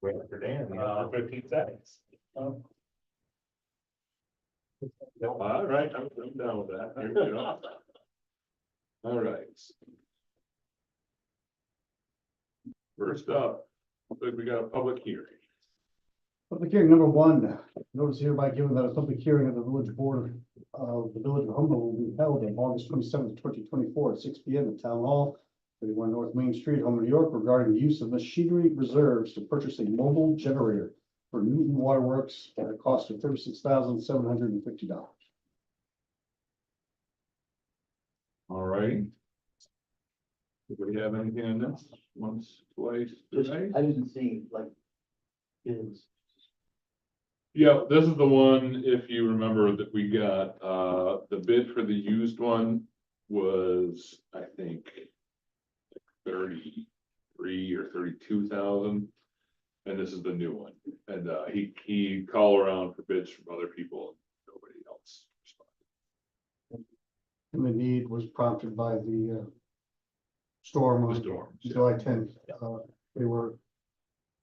Wait for Dan, you got 15 seconds. All right, I'm done with that. Here we go. All right. First up, looks like we got a public hearing. Public hearing number one, notice hereby given that a public hearing of the village board of the village of Humboldt will be held on August 27th, 2024 at 6 p.m. at Town Hall, 31 North Main Street, Humboldt, New York, regarding the use of machinery reserves to purchase a mobile generator for Newton Waterworks at a cost of $36,750. All right. Do we have anything on this? Once, twice, three? I didn't see like is Yeah, this is the one, if you remember that we got, the bid for the used one was, I think, 33 or 32,000. And this is the new one. And, he called around for bids from other people, and nobody else responded. And the need was prompted by the storm The on storm. July 10th.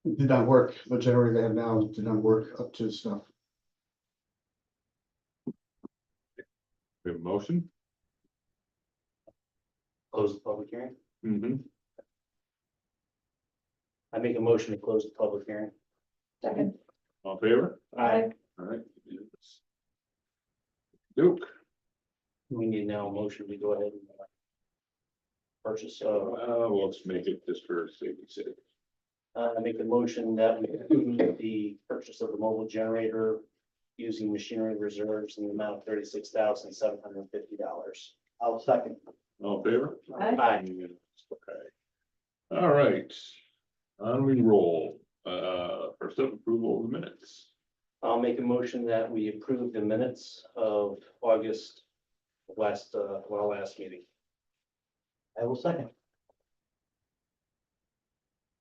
It did not work. The generator they have now did not work up to snuff. We have a motion? close the public hearing. Mm-hmm. I make a motion to close the public hearing. Second. All in favor? Aye. All right. Duke. We need now a motion to go ahead and purchase, Let's make it just for safety's sake. I make the motion that we approve the purchase of the mobile generator using machinery reserves in the amount of $36,750. I'll second. All in favor? Aye. Okay. All right. On we roll. First up, approval of the minutes. I'll make a motion that we approve the minutes of August last, our last meeting. I will second.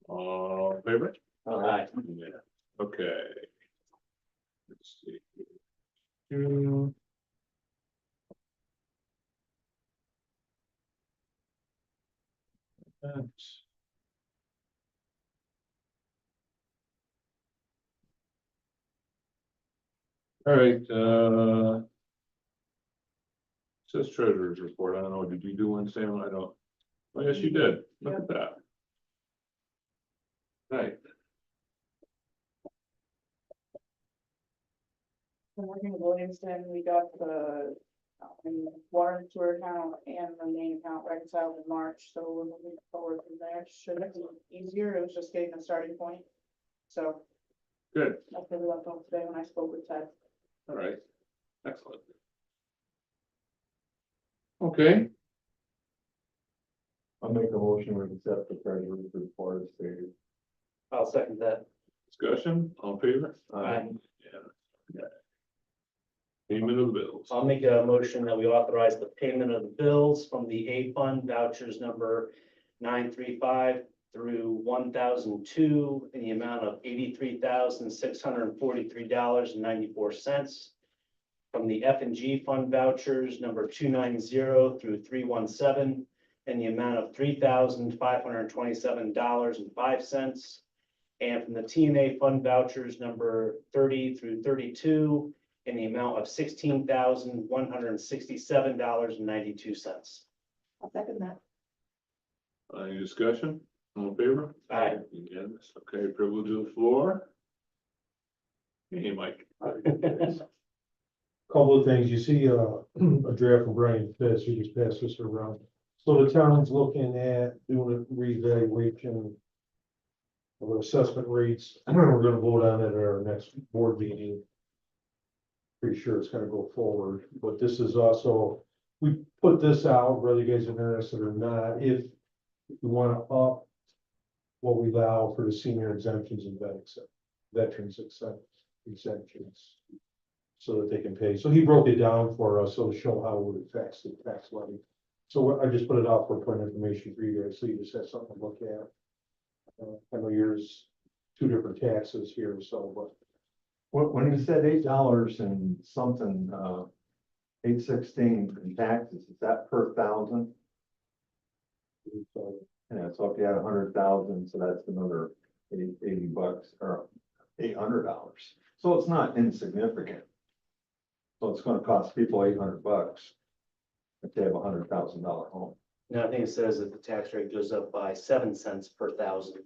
All in favor? Aye. Yeah. Okay. Let's see. Two. That's. All right, says treasurer's report. I don't know, did you do one, Sam? I don't. Oh, yes, you did. Look at that. Right. I'm working with Williamston, we got the water and sewer account and the main account reconciled in March, so we're moving forward from there. Should have been easier, it was just getting the starting point. So Good. that's what we left off today when I spoke with Ted. All right, excellent. Okay, I'll make a motion to accept the treasurer's report as stated. I'll second that. discussion, all in favor? Aye. Yeah. Payment of the bills. I'll make a motion that we authorize the payment of the bills from the A fund vouchers number 935 through 1002 in the amount of $83,643.94. From the F and G fund vouchers number 290 through 317 in the amount of $3,527.05. And from the T and A fund vouchers number 30 through 32 in the amount of $16,167.92. I'll second that. Any discussion, all in favor? Aye. Unanimous. Okay, privilege of the floor. Hey, Mike. Couple of things, you see a draft from Brian Fitz, you just passed this around. So the town's looking at doing a reevaluation of assessment rates. We're gonna vote on it at our next board meeting. Pretty sure it's gonna go forward, but this is also, we put this out, whether you guys are interested or not, if you wanna up what we allow for the senior exemptions and veterans exemptions. So that they can pay. So he broke it down for us, so to show how it would affect the tax levy. So I just put it out for point of information for you guys, so you just have something to look at. I know yours, two different taxes here, so, but When you said $8 and something, 816 in taxes, is that per thousand? Yeah, so if you had 100,000, so that's another $80 or $800. So it's not insignificant. So it's gonna cost people $800 if they have $100,000 home. Now, I think it says that the tax rate goes up by 7 cents per thousand.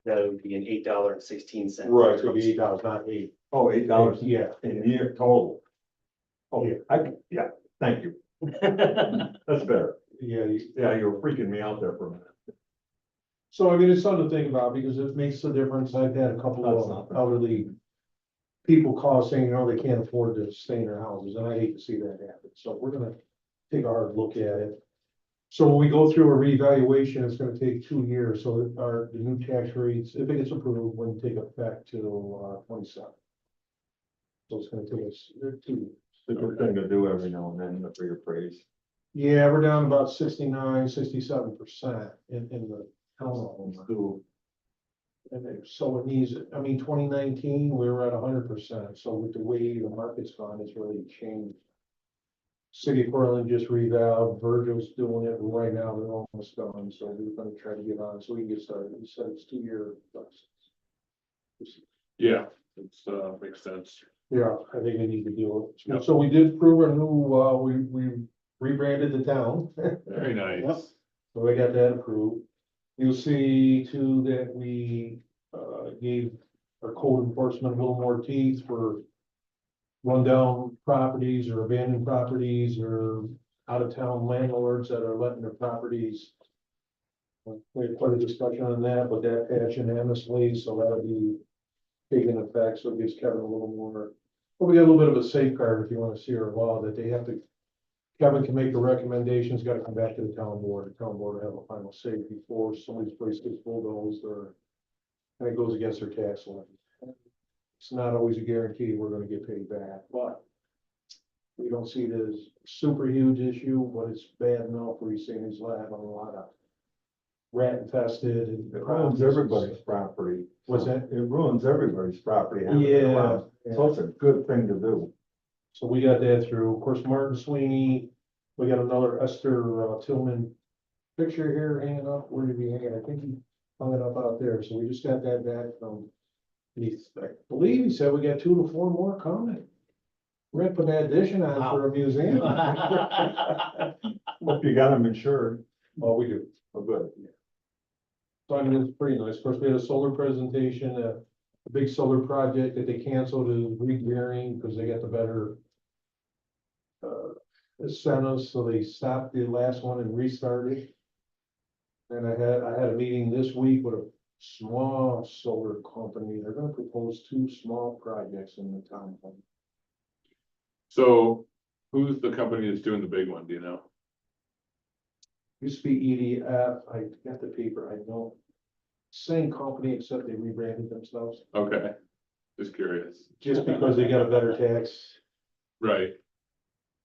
That would be an $8.16. Right, it's gonna be $8, not eight. Oh, $8 Yeah. in a year total. Oh, Yeah. yeah, thank you. That's better. Yeah, Yeah, you were freaking me out there for a minute. so I mean, it's something to think about because it makes a difference. I've had a couple That's of not- elderly people call saying, they can't afford to stay in their houses, and I hate to see that happen. So we're gonna take a hard look at it. So when we go through a reevaluation, it's gonna take 2 years, so that the new tax rates, if it gets approved, wouldn't take effect till 27. So it's gonna take us 2 years. It's a good thing to do every now and then for your praise. Yeah, we're down about 69, 67% in the townhomes. Who, So it needs, I mean, 2019, we were at 100%, so with the way the market's gone, it's really changed. City of Portland just revalved, Virgil's doing it right now, they're almost done, so we're gonna try to get on, so we can get started, he said it's 2-year. Yeah, it's, makes sense. Yeah, I think we need to do it. Yep. So we did approve a new, we rebranded the town. Very nice. So I got that approved. You'll see too that we gave our code enforcement a little more teeth for rundown properties or abandoned properties or out of town landlords that are letting their properties. We had quite a discussion on that, but that passed unanimously, so that'll be taking effect, so it gives Kevin a little more. But we got a little bit of a safeguard if you want to see our law that they have to. Kevin can make a recommendation, it's got to come back to the town board. The town board will have a final say before somebody's place gets bulldozed or. And it goes against their tax levy. It's not always a guarantee we're gonna get paid back, but. We don't see it as a super huge issue, but it's bad enough where you're seeing these lab on a lot of. Rat infested and. it ruins everybody's property. What's that? It ruins everybody's property. having it Yeah. around. So it's a good thing to do. So we got that through. Of course, Martin Sweeney, we got another Esther Tillman picture here hanging up. Where did he hang it? I think he hung it up out there. So we just got that back from. I believe he said we got 2 to 4 more coming. We're gonna put that addition on for a museum. Hope you got them insured. Oh, we do. Oh, good. So I mean, it's pretty nice. Of course, we had a solar presentation, a big solar project that they canceled is re-gearing because they got the better incentives, so they stopped the last one and restarted. And I had a meeting this week with a small solar company. They're gonna propose 2 small projects in the town. So who's the company that's doing the big one, do you know? Used to be EDF, I got the paper, I know. Same company, except they rebranded themselves, Okay, just curious. just because they got a better tax, Right.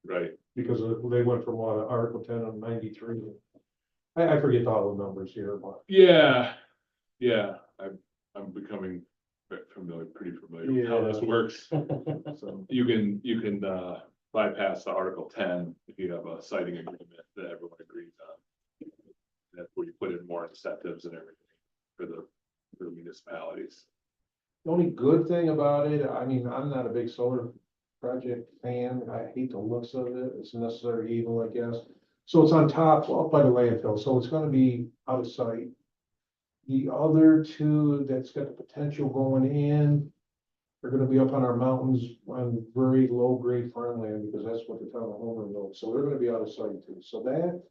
Right, because they went from what, Article 10 of 93. I forget all the numbers here, but. yeah, I'm becoming pretty familiar with how this Yeah. works. So, You can bypass the Article 10 if you have a citing agreement that everyone agrees on. That's where you put in more incentives and everything for the municipalities. the only good thing about it, I mean, I'm not a big solar project fan. I hate the looks of it. It's a necessary evil, I guess. So it's on top, up by the landfill, so it's gonna be out of sight. The other 2 that's got the potential going in are gonna be up on our mountains on very low grade farmland, because that's what the town of Homer knows. So they're gonna be out of sight too. So that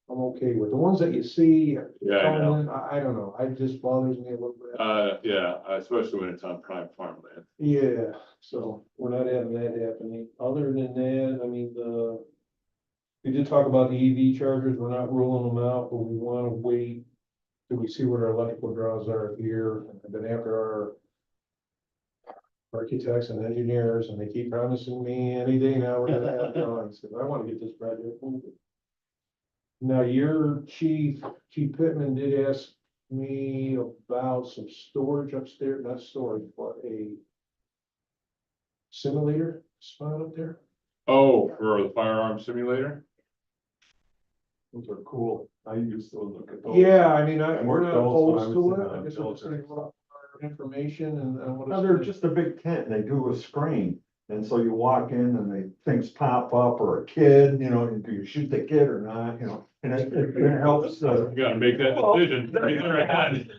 I'm okay with. The ones that you see Yeah, I know. going in, I don't know. It just bothers me a little bit. Yeah, especially when it's on prime farmland. Yeah, so we're not having that happening. Other than that, I mean, we did talk about the EV chargers. We're not ruling them out, but we wanna wait till we see what our electrical draws are here, and then after our architects and engineers, and they keep promising me any day now, we're gonna have drawings, 'cause I wanna get this project moving. Now, your Chief Pittman did ask me about some storage upstairs, not storage, but a simulator spot up there. Oh, for the firearm simulator? Those are cool. I used to look at those. Yeah, I mean, And we're we're not those, opposed so I was to it, in, I guess we're just military. saying about our information and what. No, they're just a big tent, and they do a screen, and so you walk in and things pop up, or a kid, you know, and do you shoot the kid or not, you know, and it helps. You gotta make that decision.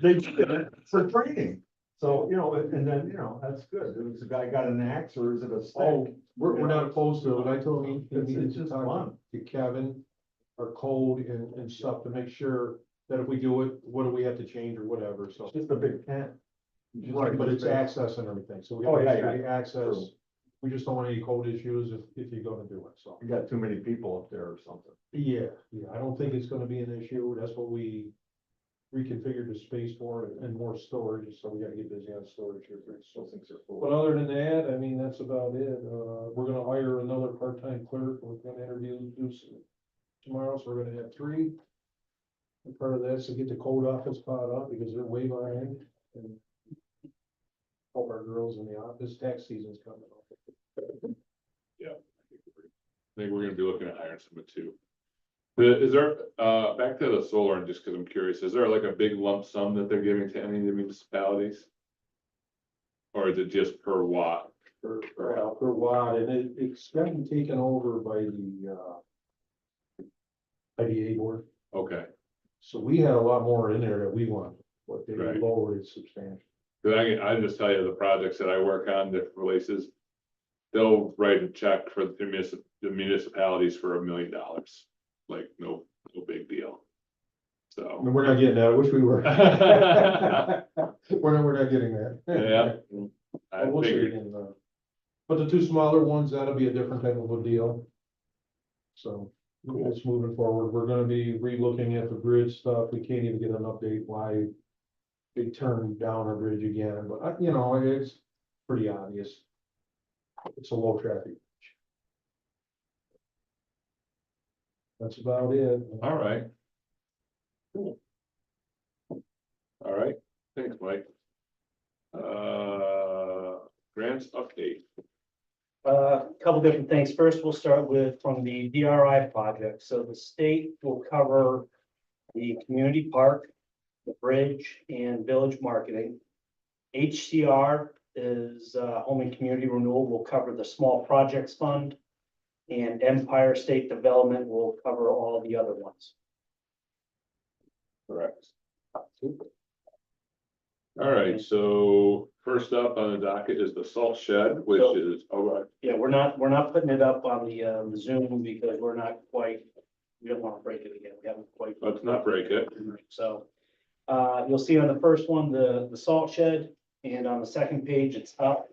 They did it for training, so, you know, and then, you know, that's good, is the guy got an axe, or is it a Oh, stick? we're not opposed to it, I told him, he It's needed to just talk fun. to Kevin, our code and stuff to make sure that if we do it, what do we have to change or whatever, so. It's just a big tent. But it's access and everything, so we Oh, have to yeah, make sure yeah. the access, True. we just don't want any code issues if you're gonna do it, so. You got too many people up there or something. Yeah, I don't think it's gonna be an issue, that's what we reconfigured the space for and more storage, so we gotta get busy on storage here pretty soon. Those things are But cool. other than that, I mean, that's about it, we're gonna hire another part-time clerk, we're gonna interview tomorrow, so we're gonna have 3. And part of that's to get the code office caught up, because they're way behind, and help our girls in the office, tax season's coming up. I think we're gonna be looking at hiring someone too. Is there, back to the solar, and just because I'm curious, is there like a big lump sum that they're giving to any of the municipalities? Or is it just per watt? Per watt, and it's gotten taken over by the IDA board, Okay, so we had a lot more in there that we want, but they Right. lowered it substantially. cause I just tell you, the projects that I work on, different places. They'll write a check for the municipalities for $1 million, like, no big deal. I So. mean, we're not getting that, I wish we were. Yeah, We're not getting that. I But we'll see, figured, and, but the 2 smaller ones, that'll be a different type of a deal. So, Cool. it's moving forward, we're gonna be re-looking at the bridge stuff, we can't even get an update why they turned down our bridge again, but, you know, it's pretty obvious. It's a low traffic. bridge. That's about it. all right. Cool. All right, thanks, Mike. Grants update. Couple different things. First, we'll start with from the DRI project. So the state will cover the community park, the bridge, and village marketing. HCR is Home and Community Renewal will cover the small projects fund. And Empire State Development will cover all the other ones. Correct. All right, so first up on the docket is the salt shed, which So- is, all right, Yeah, we're not putting it up on the Zoom because we're not quite, we don't want to break it again. We haven't quite. let's not break it. So, you'll see on the first one, the salt shed, and on the second page, it's up.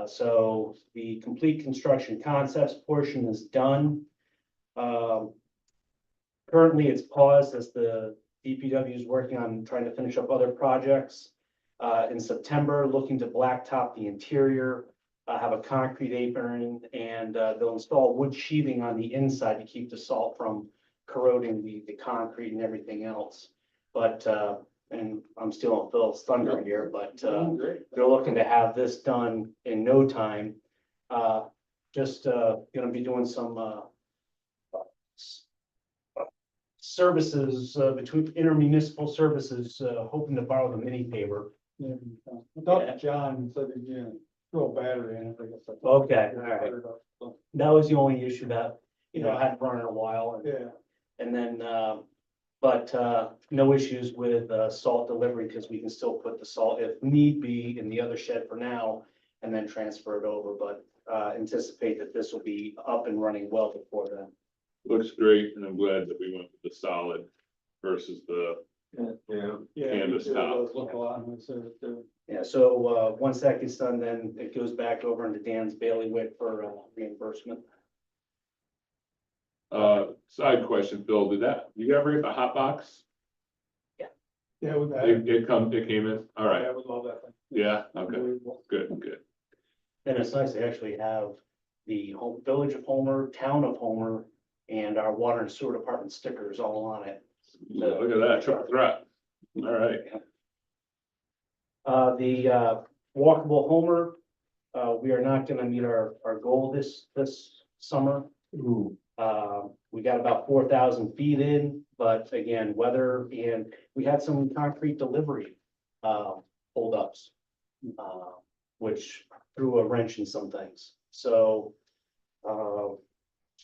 So the complete construction concepts portion is done. Currently, it's paused as the DPW is working on trying to finish up other projects. In September, looking to blacktop the interior, have a concrete apron, and they'll install wood sheathing on the inside to keep the salt from corroding the concrete and everything else. But, and I'm still on Phil's thunder here, but they're looking to have this done in no time. Just gonna be doing some services between intermunicipal services, hoping to borrow the mini paver. I thought John said that, you know, throw a battery in it, I guess. Okay, all right. That was the only issue that, you know, I hadn't run in a while. And Yeah. And then, but no issues with salt delivery because we can still put the salt if need be in the other shed for now and then transfer it over, but anticipate that this will be up and running well before then. Looks great, and I'm glad that we went with the solid versus the, Yeah. Canvas top. Look a lot nicer too. Yeah, so once that gets done, then it goes back over into Dan's bailiwick for reimbursement. side question, Phil, you ever get the hot box? Yeah, we've had it. It came in, all right, I would love that thing. yeah, okay, Unbelievable. good. Then it's nice to actually have the Village of Homer, Town of Homer, and our water and sewer department stickers all on it. Look at that, triple threat, all right. The walkable Homer, we are not gonna meet our goal this summer. Ooh, We got about 4,000 feet in, but again, weather and we had some concrete delivery holdups, which threw a wrench in some things. So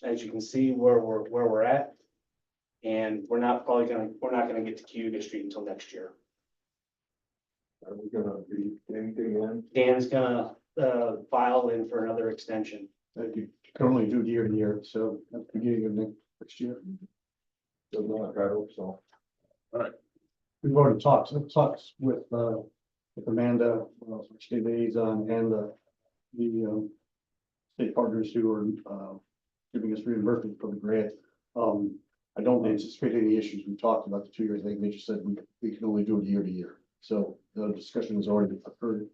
as you can see where we're at, and we're not gonna get to Cuba Street until next year. Are we gonna be anything in? Dan's gonna file in for another extension. That you can only do year to year, so at the beginning of next year. Good luck, I hope so. We've already talked with Amanda, state liaison, and the state partners who are giving us reimbursement for the grant. I don't anticipate any issues. We talked about the 2 years. I think they just said we can only do it year to year. So the discussion has already occurred.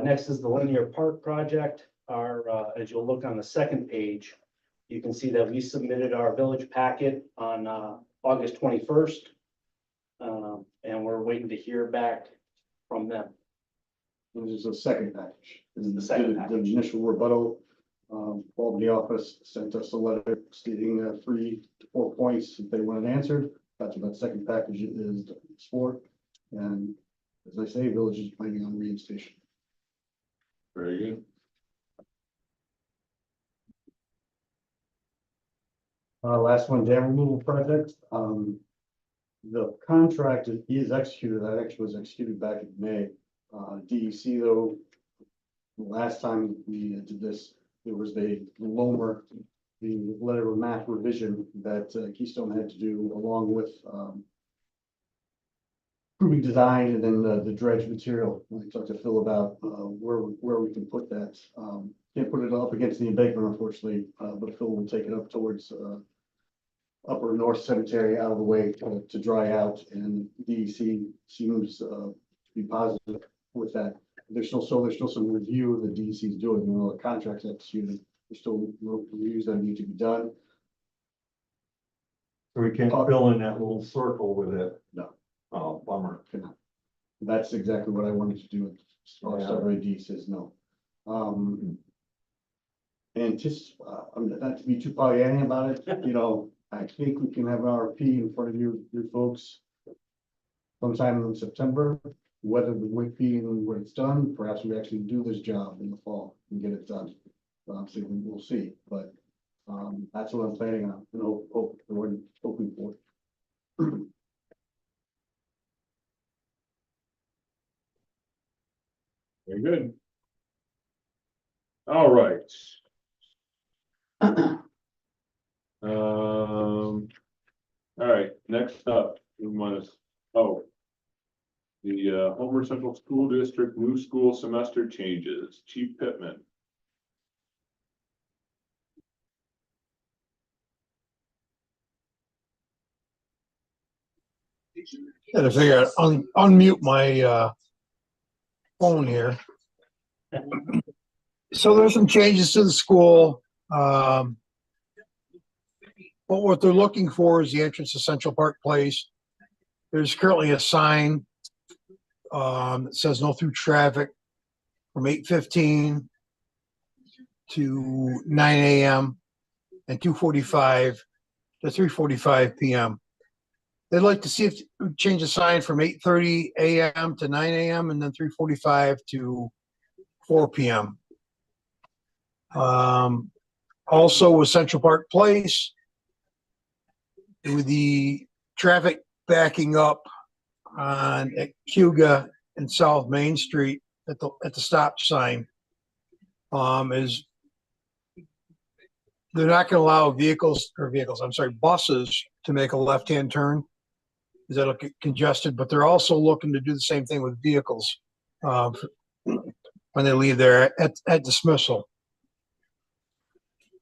Next is the linear park project. As you'll look on the second page, you can see that we submitted our village packet on August 21st. And we're waiting to hear back from them. This is the second package. This is the second The package. initial rebuttal, Albany office sent us a letter stating 3 to 4 points that they wanted answered. That's what that second package is for. And as I say, village is planning on reinstation. Very good. Last one, dam removal project. The contract is executed. That actually was executed back in May. DEC though, the last time we did this, there was the letter of map revision that Keystone had to do along with proving design and then the dredge material. I talked to Phil about where we can put that. Can't put it up against the embankment unfortunately, but Phil will take it up towards upper north cemetery out of the way to dry out, and DEC seems to be positive with that. There's still some review that DEC is doing, the contracts executed. There's still reviews that need to be done. So we can't fill in that little circle with it? No. Oh, bummer. That's exactly what I wanted to do. DEC says no. And just, not to be too Pollyanna about it, I think we can have an RFP in front of your folks sometime in September. Whether the WIC being when it's done, perhaps we actually do this job in the fall and get it done. Obviously, we'll see, but that's what I'm planning on and hoping for. Very good. All right. All right, next up, we want to, the Homer Central School District new school semester changes, Chief Pittman. Had to figure out unmute my phone here. So there's some changes to the school. But what they're looking for is the entrance to Central Park Place. There's currently a sign that says no through traffic from 8:15 to 9 a.m. and 2:45 to 3:45 p.m. They'd like to see if we change the sign from 8:30 a.m. to 9 a.m. and then 3:45 to 4 p.m. Also with Central Park Place, with the traffic backing up on at Cuga and South Main Street at the stop sign, is they're not going to allow buses to make a left-hand turn. Is that'll get congested, but they're also looking to do the same thing with vehicles when they leave there at dismissal.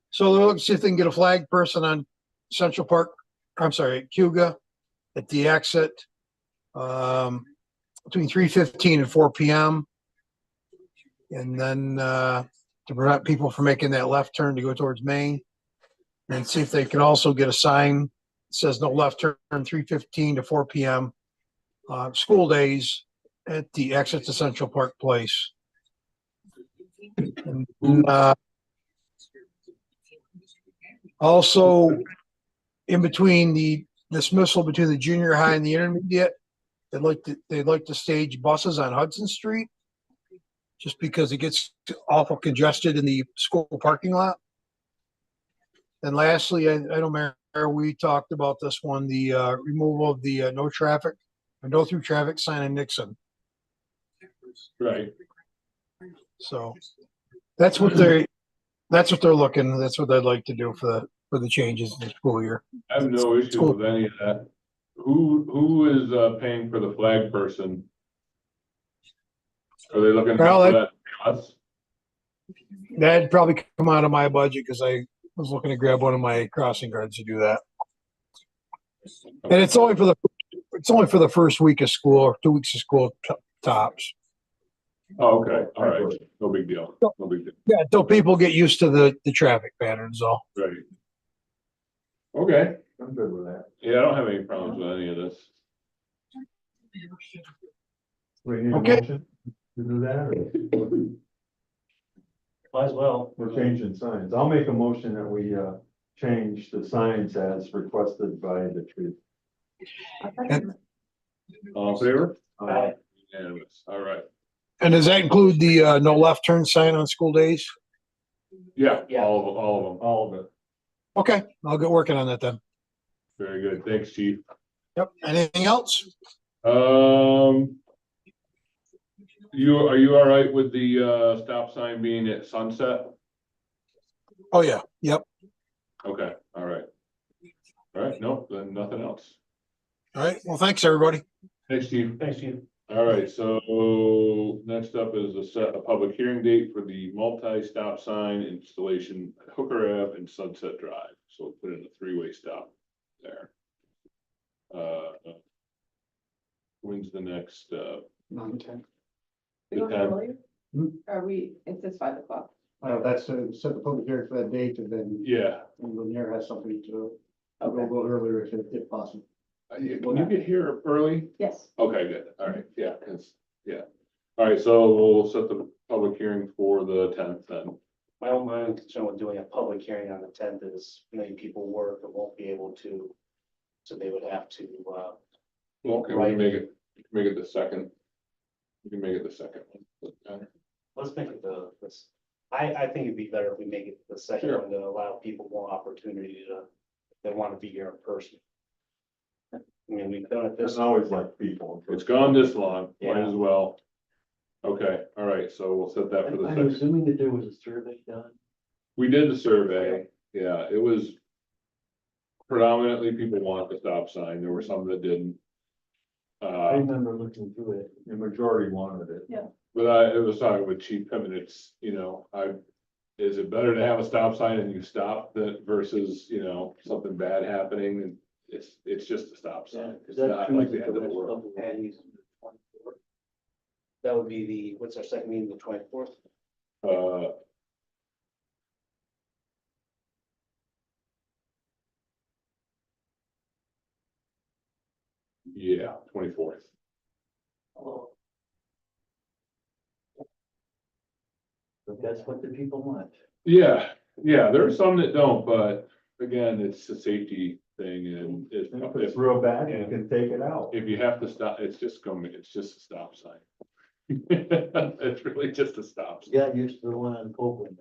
So they're looking to see if they can get a flag person on Central Park. I'm sorry, at Cuga at the exit between 3:15 and 4 p.m. And then to prevent people from making that left turn to go towards Main, and see if they can also get a sign that says no left turn 3:15 to 4 p.m. School days at the exit to Central Park Place. And, Also, in between the dismissal between the junior high and the intermediate, they'd like to stage buses on Hudson Street. Just because it gets awful congested in the school parking lot. And lastly, I don't remember, we talked about this one, the removal of the no traffic, or no through traffic sign in Nixon. Right. So that's what they're looking, that's what they'd like to do for the changes in the school year. I have no issues Cool. with any of that. Who is paying for the flag person? Are they looking Well, for that? Us? That'd probably come out of my budget because I was looking to grab one of my crossing guards to do that. And it's only for the first week of school or 2 weeks of school tops. Oh, okay, all right, no big deal, no big deal, Yeah, until people get used to the traffic patterns, all. right. Okay, I'm good with that. yeah, I don't have any problems with any of this. We need a Okay. motion to do that, or Might as well. we're changing signs. I'll make a motion that we, change the signs as requested by the chief. All in favor? Aye. Unanimous, all right, And does that include the no left turn sign on school days? yeah, Yeah. all of them, All of it. Okay, I'll get working on that then. very good, thanks, chief. Yep. Anything else? Are you all right with the stop sign being at Sunset? Oh, yeah. Yep. Okay, all right. All right, nope, then nothing else. All right. Well, thanks, everybody. Thanks, chief. Thanks, Chief. All right, so next up is a public hearing date for the multi-stop sign installation at Hooker Ave and Sunset Drive. So we'll put in a three-way stop there. When's the next, 9:10. We go Good time. earlier? Hmm. Are we, it says 5 o'clock. That's set the public hearing for that date, and then yeah, when Lanier has something to go a little earlier if possible. can you get here early? Yes. Okay, good, all right, yeah, yeah. All right, so we'll set the public hearing for the 10th then. My only concern with doing a public hearing on the 10th is many people work and won't be able to. So they would have to, Well, okay, we Right. can make it the second. We can make it the second one. let's make it I think it'd be better if we make it the second Sure. one to allow people more opportunity to, if they want to be here in person. I mean, we've done it There's this, always like people. It's gone this long, might Yeah. as well. Okay, all right, so we'll set that for the second. assuming that there was a survey done. We did the survey, yeah, it was predominantly people wanted the stop sign, there were some that didn't. remember looking through it. The majority wanted it. But I was talking with Chief Pittman, it's, is it better to have a stop sign and you stop that versus, something bad happening and it's just a stop sign. It's not like the end of the world. that would be what's our second meeting, the 24th? Uh, yeah, 24th. But that's what the people want. Yeah, there are some that don't, but again, it's a safety thing and If it's real bad, you can take it out. if you have to stop, it's just a stop sign. It's really just a stop sign. Got used to the one on Copeland.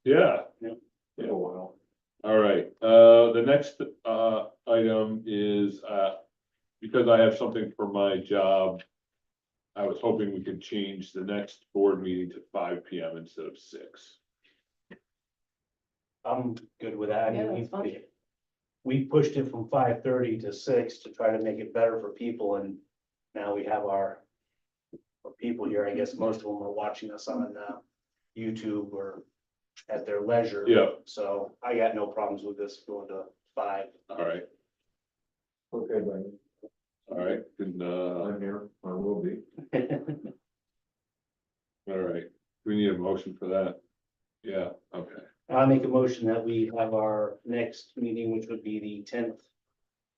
Yeah, For a while. all right, the next, item is, because I have something for my job. I was hoping we could change the next board meeting to 5 PM instead of 6. I'm good with that. I Yeah, mean, that's fine. we pushed it from 5:30 to 6 to try to make it better for people, and now we have our people here. I guess most of them are watching us on YouTube or at their leisure. Yeah. So I got no problems with this going to 5. All right, Okay, buddy. all right, and, I'm here, I will be. all right, we need a motion for that. Yeah, okay, I'll make a motion that we have our next meeting, which would be the 10th.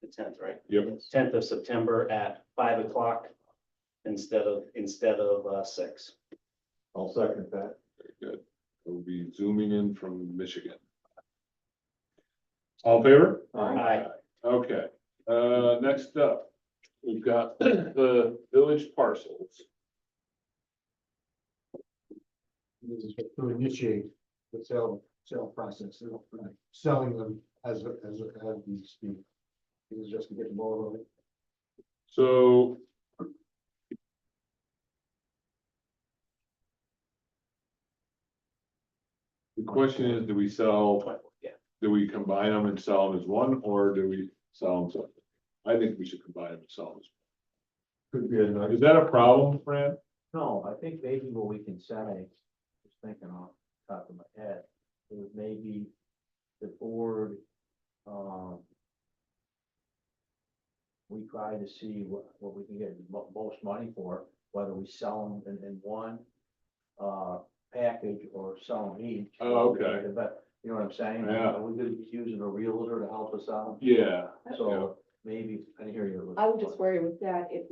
The 10th, right? Yep. 10th of September at 5 o'clock instead of 6. I'll second that. very good. We'll be zooming in from Michigan. All in favor? Aye. Okay, next up, we've got the village parcels. This is to initiate the sale process, selling them as we speak. This is just to get the ball rolling. So. The question is, do we sell, Yeah. do we combine them and sell them as one, or do we sell them separately? I think we should combine them and sell them. Could be a nice. Is that a problem, Fran? No, I think maybe what we can say, just thinking off the top of my head, is maybe the board, we try to see what we can get most money for, whether we sell them in one, package or sell them each. Oh, okay. But, you know what I'm saying? Yeah. Are we gonna be using a realtor to help us out? Yeah, So maybe, I hear you. I would just worry with that, if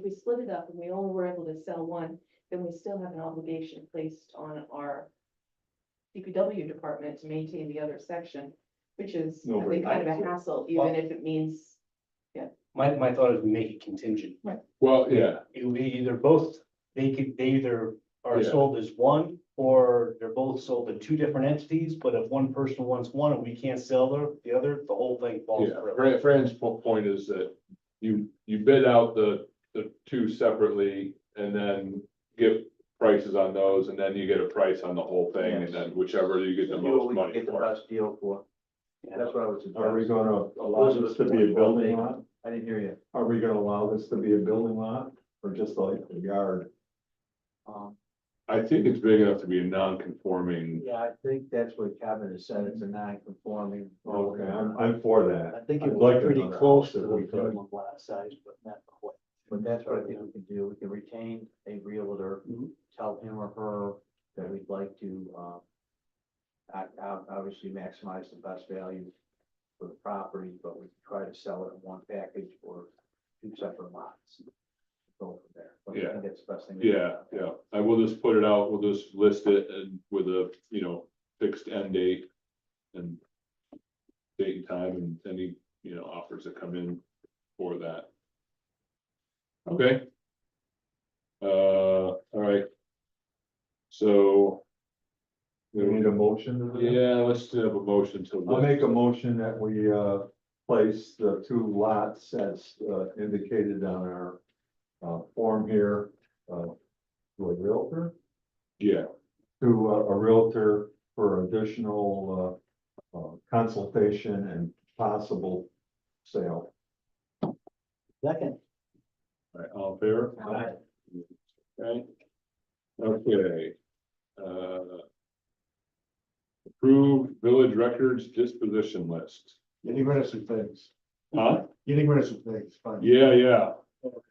we split it up and we only were able to sell one, then we still have an obligation placed on our DPW department to maintain the other section, which is, I think, kind of a hassle, even if it means, My thought is we make it contingent. well, yeah, It would be either both, they either are Yeah. sold as one, or they're both sold to two different entities, but if one person wants one and we can't sell the other, the whole thing falls yeah. through. Fran's point is that you bid out the two separately and then give prices on those, and then you get a price on the whole thing, and then whichever you get the See what most we can money get the for. best deal for. That's what I would suggest. Are we gonna allow this to be a building lot? I didn't hear you. Are we gonna allow this to be a building lot or just like a yard? I think it's big enough to be a non-conforming. Yeah, I think that's what Kevin has said, it's a non-conforming. Okay, I'm for that. I think I'd it like was pretty another close house to if the we could. minimum lot size, but not quite. But that's what I think we can do, we can retain a realtor, tell him or her that we'd like to, obviously maximize the best value for the property, but we can try to sell it in one package or two separate lots. Go from there. But I Yeah. think that's the best thing. to do. Yeah, I will just put it out, we'll just list it and with a, fixed end date. And date and time and any, offers that come in for that. Okay. All right. So. We need a motion to that? Yeah, let's have a motion to. I'll make a motion that we, place the two lots as, indicated on our, form here, to a realtor, Yeah, to a realtor for additional, consultation and possible sale. Second. all right, all in favor? Aye. Okay. Okay. Approve village records disposition list. Getting rid of some things, Huh? getting rid of some things, fine. Yeah.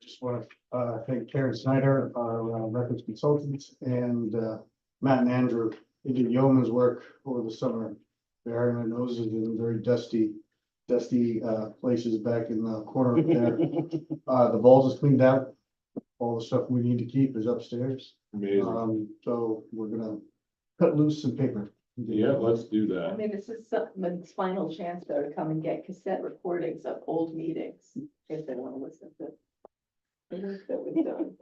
Just want to thank Karen Snyder, our records consultants, and Matt and Andrew. They did yeoman's work over the summer. Bearing their noses in very dusty places back in the corner up there. The vault is cleaned out. All the stuff we need to keep is upstairs. Amazing. So we're gonna cut loose some paper. Yeah, let's do I that. mean, this is someone's final chance though to come and get cassette recordings of old meetings, if they want to listen to. the work that we've done.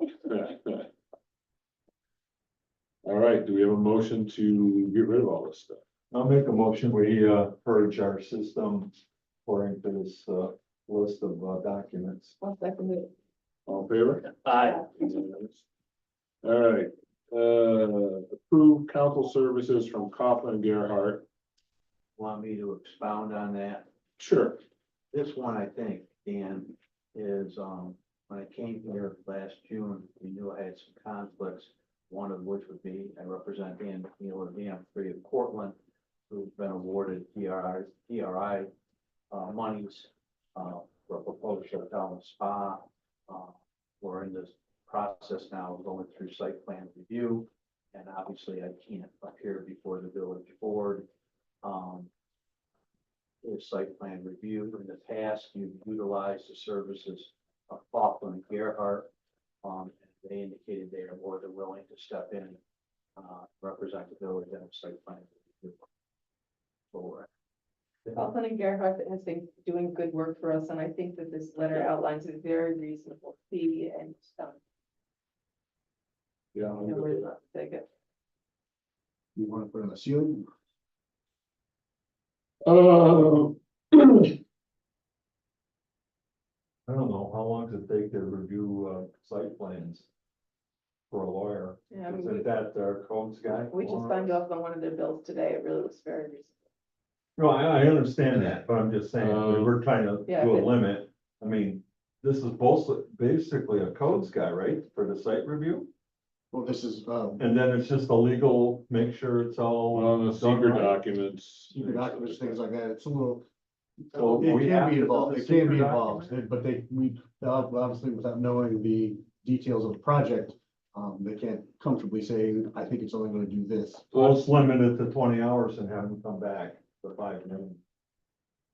All right, do we have a motion to get rid of all this stuff? I'll make a motion, we, purge our system according to this, list of, documents. One second. All in favor? Aye. All right, approve council services from Coughlin and Gerhart. Want me to expound on that? Sure. This one, I think, Dan, is, when I came here last June, we knew I had some conflicts. One of which would be, I represent Dan McNeil of the Free of Portland, who's been awarded DRI monies, for a proposed hotel and spa. We're in this process now of going through site plan review, and obviously I can't appear before the village board. The site plan review, in the past, you've utilized the services of Coughlin and Gerhart. They indicated they are more than willing to step in, represent the village and site plan review. So Kaufman and Gerhardt has been doing good work for us, and I think that this letter outlines a very reasonable fee and, Yeah. you know, we're not to take it. You want to put in a ceiling? I don't know, how long does it take to review, site plans for a lawyer? Yeah, I mean, Isn't that our codes guy? we just signed off on one of their bills today. It really was very reasonable. No, I understand that, but I'm just saying, we're trying to Yeah, do a but- limit. I mean, this is both basically a codes guy, right, for the site review? Well, this is, And then it's just a legal, make sure it's all. Well, the done secret right. documents. secret documents, things like that. It's a little, So it we can have be to do involved, the it can be secret involved, document? but obviously without knowing the details of the project, they can't comfortably say, I think it's only gonna do this. Let's limit it to 20 hours and have them come back for 5 minutes.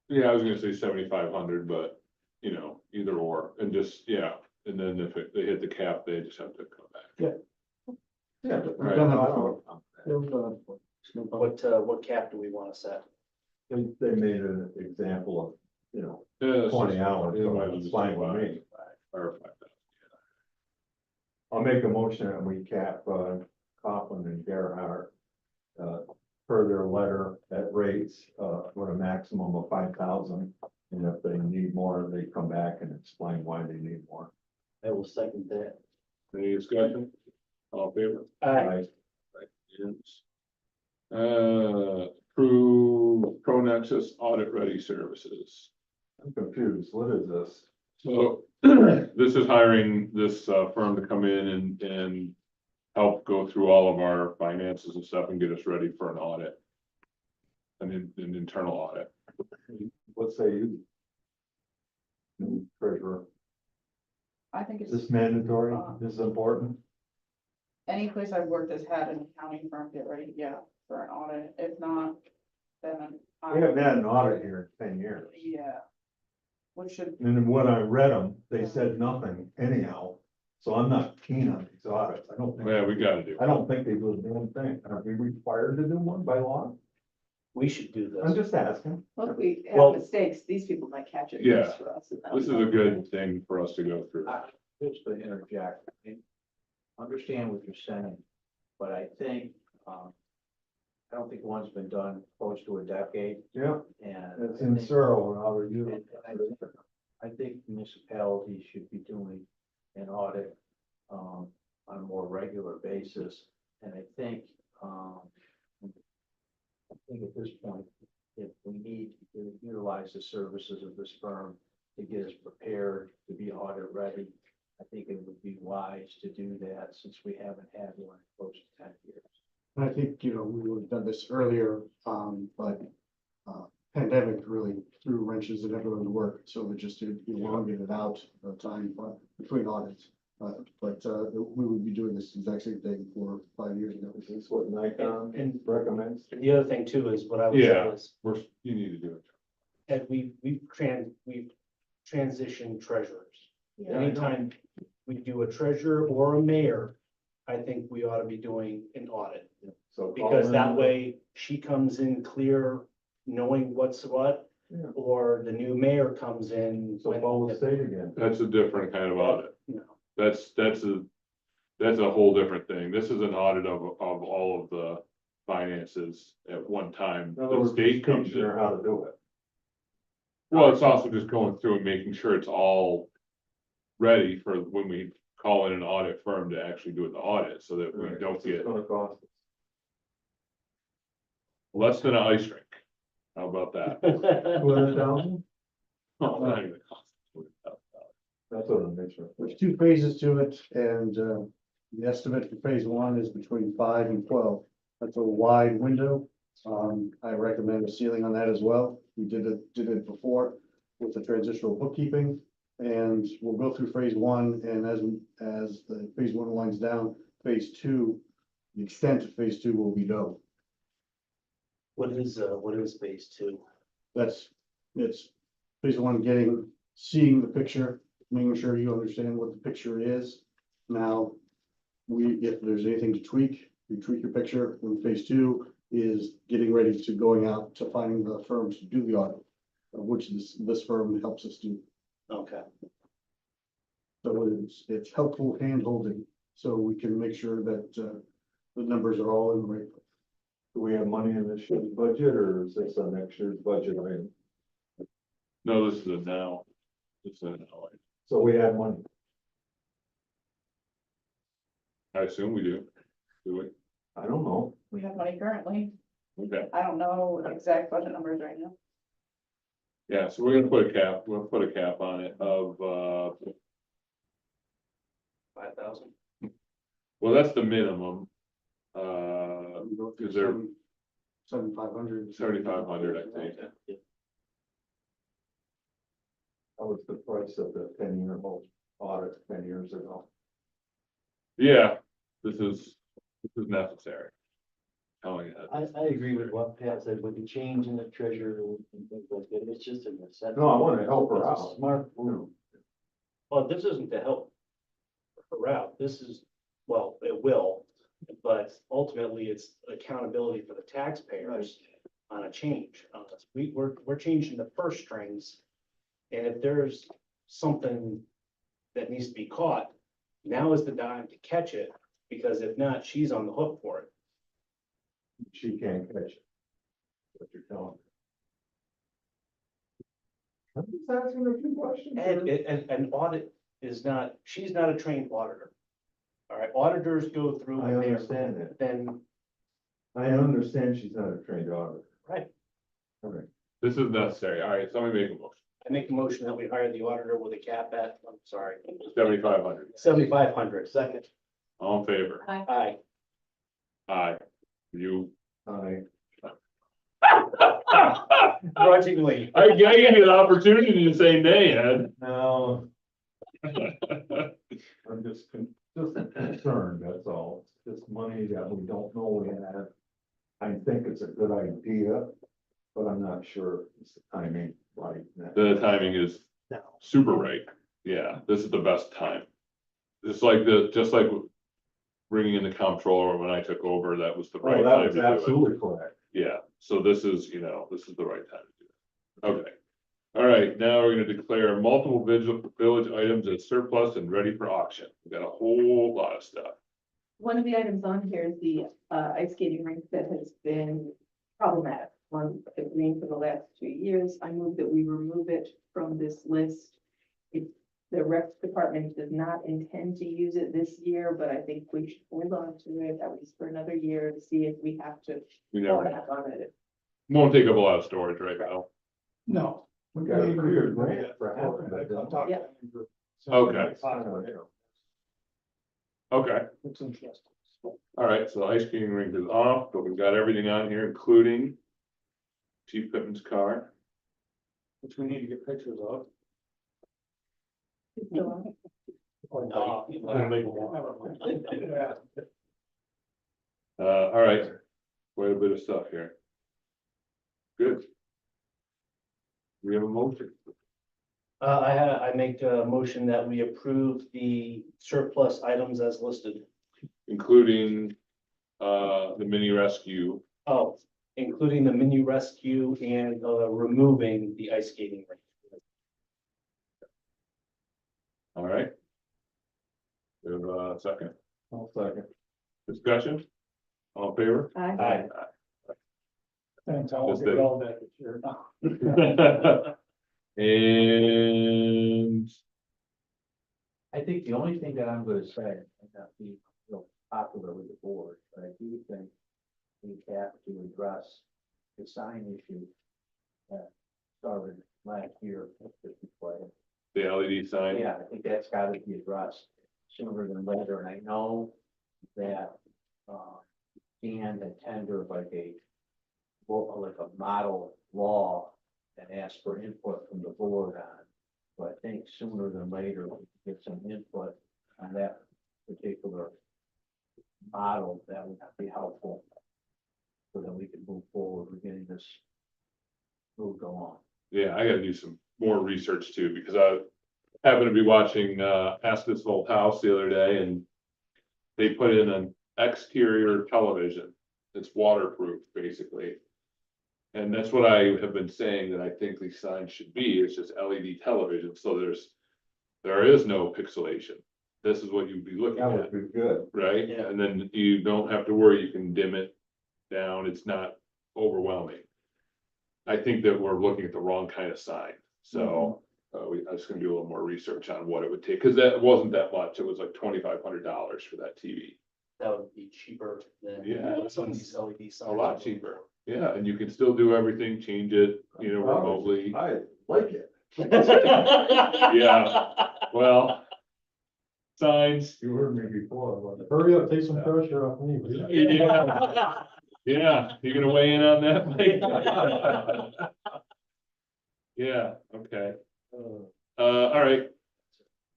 Yeah, I was gonna say 7,500, but, you know, either or, and just, yeah, and then if they hit the cap, they just have to come back. Yeah. We've done that before. Yeah, we've done that before. It's no problem. What cap do we wanna set? They made an example of, you know, Yeah, it's 20 just- hours, yeah, so might as it's well fine with me. Or 5,000. I'll make a motion that we cap, Coughlin and Gerhardt, per their letter at rates, with a maximum of 5,000. And if they need more, they come back and explain why they need more. I will second that. Any discussion? All in favor? Right. Yes. Approve Pro Nexus Audit Ready Services. I'm confused, what is this? So this is hiring this firm to come in and help go through all of our finances and stuff and get us ready for an audit. An internal audit. What say you? New treasurer, I think is it's, this mandatory, this is important? any place I've worked has had an accounting firm get ready, yeah, for an audit. If not, then. We haven't had an audit here in 10 years. Yeah. Which should, And then when I read them, they said nothing anyhow, so I'm not keen on these audits, I don't think. Yeah, we gotta do. I don't think they do a damn thing, are we required to do one by law? We should do I'm this. just asking. Well, if we Well- have mistakes, these people might catch it Yeah, first for us. and This is a good thing for us to go through. Just to interject, I understand what you're saying, but I think, I don't think one's been done close to a decade, Yeah, and. it's I in think- Searle, and how are you? and I think municipalities should be doing an audit, on a more regular basis, and I think at this point, if we need to utilize the services of this firm to get us prepared to be audit ready, I think it would be wise to do that since we haven't had one in close to 10 years. And I think, we would have done this earlier, but, pandemic really threw wrenches in everyone's work, so we just elongated it out the time between audits. We would be doing this exact same thing 4 or 5 years ago. Is this what Nikon And- recommends? The other thing too is what I would say Yeah. is, You need to do it. and we've transitioned treasurers. yeah, Anytime we do a treasurer or a mayor, I think we ought to be doing an audit. So Because call that in- way she comes in clear, knowing what's what, Yeah. or the new mayor comes in. So when- follow the state again. That's a different kind of audit. You know, That's a whole different thing. This is an audit of all of the finances at one time. In other The words, state comes teaching in. her how to do it. Well, it's also just going through and making sure it's all ready for when we call in an audit firm to actually do the audit, so that we Right. don't What's it get gonna cost us? less than an ice rink. How about that? 200,000? No, not even cost $200,000. That's what I'm making. There's 2 phases to it, and, the estimate for phase 1 is between 5 and 12. That's a wide window. I recommend a ceiling on that as well. We did it before with the transitional bookkeeping. And we'll go through phase 1, and as the phase 1 winds down, phase 2, the extent of phase 2 will be known. what is phase 2? It's phase 1, seeing the picture, making sure you understand what the picture is. Now, if there's anything to tweak, you tweak your picture. In phase 2, is getting ready to going out to finding the firms to do the audit, of which this firm helps us do. Okay. So it's helpful hand-holding, so we can make sure that, the numbers are all in the right place. Do we have money in this year's budget, or is this a next year's budget item? No, this is a now. This is a now. So we have money. I assume we do. Do we? I don't know. We have money currently. Okay, I don't know the exact budget numbers right now. yeah, so we're gonna put a cap, we'll put a cap on it of, 5,000. well, that's the minimum. Is there 7,500. 7,500, I think. That was the price of the 10-year audit 10 years ago. Yeah, this is necessary. Telling you that. I agree with what Pat said, with the change in the treasurer and things like that, it's just a necessity. No, I want to help her It's a out. Smart move. Well, this isn't to help her out. This is, well, it will, but ultimately it's accountability for the taxpayers on a change. We're changing the purse strings. And if there's something that needs to be caught, now is the time to catch it, because if not, she's on the hook for it. She can't catch it. What you're telling me. I'm just asking a few questions. And an audit is not, she's not a trained auditor. All right, auditors go through. I and they're- understand that. Then, I understand she's not a trained auditor. right, All right. This is necessary. All right, somebody make a motion. I make a motion that we hire the auditor with a cap at, I'm sorry, 7,500. 7,500. Second. All in favor? Aye. Aye. You. Grudgingly. I gave you an opportunity to say nay, Ed. No, I'm just concerned, that's all. It's just money that we don't know we have. I think it's a good idea, but I'm not sure it's the timing right now. The timing is super right. Yeah, this is the best time. Just like bringing in the comptroller when I took over, that was the Oh, right that time was to do it. absolutely correct. Yeah, so this is the right time to do it. Okay. All right, now we're gonna declare multiple village items as surplus and ready for auction. We got a whole lot of stuff. One of the items on here is the ice skating rink that has been problematic on the green for the last 2 years. I move that we remove it from this list. The rec department does not intend to use it this year, but I think we should hold on to it at least for another year to see if we have to We fall never, back on it. won't take up a lot of storage right now. No. We got a clear grant for having that. done. Yeah. Okay. Yeah. Okay, It's interesting. all right, so the ice skating rink is off, but we've got everything on here, including Chief Pittman's car. Which we need to get pictures of. It's still on. Or No. We'll make one. All right, quite a bit of stuff here. Good. We have a motion. I make a motion that we approve the surplus items as listed. Including the mini rescue. Oh, including the mini rescue and removing the ice skating rink. All right. We have a second I'll second. discussion. All in favor? Aye. Thanks, Just get it all back this year. And I think the only thing that I'm gonna say, and not be real popular with the board, but I do think we have to address the sign issue that started last year. the LED sign. Yeah, I think that's gotta be addressed sooner than later, and I know that, Dan had tendered like a model law and asked for input from the board on. So I think sooner than later, we can get some input on that particular model, that would be helpful. So that we can move forward with getting this move go on. Yeah, I gotta do some more research too, because I happened to be watching Ask This Old House the other day, and they put in an exterior television it's waterproof, basically. And that's what I have been saying, that I think these signs should be, it's just LED television, so there is no pixelation. This is what you'd be looking That at, would be good. right? Yeah. And then you don't have to worry, you can dim it down, it's not overwhelming. I think that we're looking at the wrong kind of sign, so, I was gonna do a little more research on what it would take, cause that wasn't that much, it was like $2,500 for that TV. That would be cheaper than. Yeah. Some of these LED signs. A lot cheaper, yeah, and you can still do everything, change it, remotely. I like it. Yeah. Well, signs, You heard me before. Hurry up, take some pressure off me. will you? yeah, yeah, you gonna weigh in on that, Mike? Yeah, okay, all right.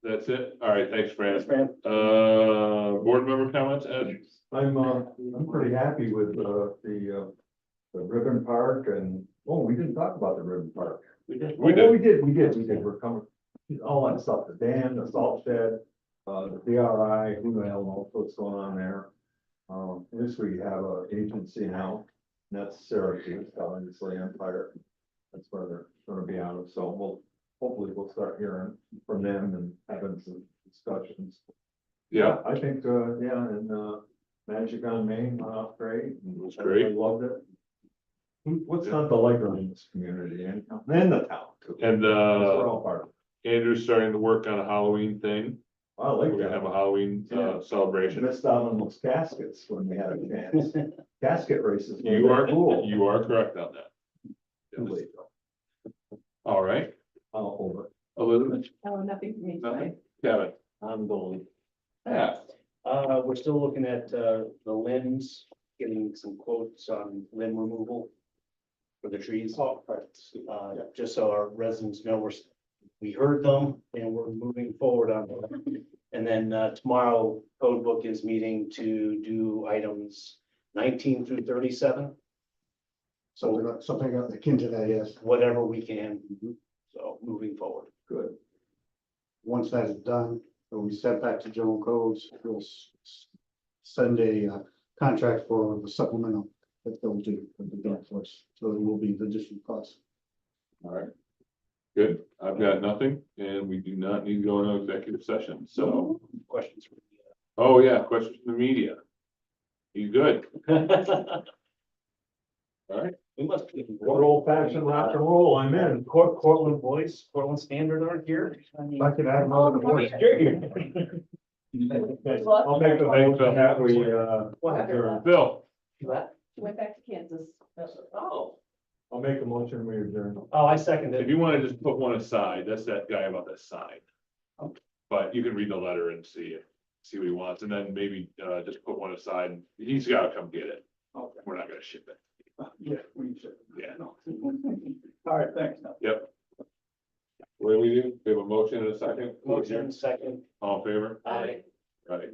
That's it, all right, thanks, Fran. Thanks, Fran. Board member comments, Ed? I'm pretty happy with, the ribbon park and, oh, we didn't talk about the ribbon park. We did. We Oh, we did, we're coming, all that stuff, the dam, the salt shed, the BRI, who the hell knows what's going on there. This we have a agency now, and that's Syracuse, obviously Empire. That's where they're gonna be out of, so hopefully we'll start hearing from them and having some discussions. Yeah, I think, yeah, and, Magic on Main went off great. It was great. Everybody loved it. What's not to like in this community and the town too? and, We're all part of it. Andrew's starting to work on a Halloween thing, I we're like gonna have a that. Halloween, Yeah. celebration. Missed out on those caskets when we had a chance. Casket races. were You are, cool. you are correct on that. Too late though. All right, I'll hold it. Elizabeth, Oh, nothing for me nothing, tonight. Kevin, I'm going. yeah, We're still looking at, the limbs, getting some quotes on limb removal for the trees. Just so our residents know, we heard them and we're moving forward on them. And then, tomorrow, code book is meeting to do items 19 through 37. So Something akin to that, yes. whatever we can, so moving forward. Good. Once that is done, it'll be sent back to general codes, we'll send a contract for the supplemental that they'll do, that they're doing for us. So there will be the additional costs. all right. Good, I've got nothing, and we do not need to go into executive session, so, Questions for oh yeah, questions from the media. You good? me? All right, We must be. Good old fashioned rock and roll, I'm in. Cortland Voice, Cortland Standard aren't here. If I could add another voice. I'll make a motion that we, What happened? adjourn. Bill, What? She went back to Kansas. Oh, I'll make a motion, we adjourn. I second if it. you wanna just put one aside, that's that guy about that sign. But you can read the letter and see what he wants, and then maybe, just put one aside, he's gotta come get it. Okay. We're not gonna ship it, Yeah, we should. yeah, All right, thanks. yep. What do we do? We have a motion and a second? Motion second. All in favor? Aye. Right.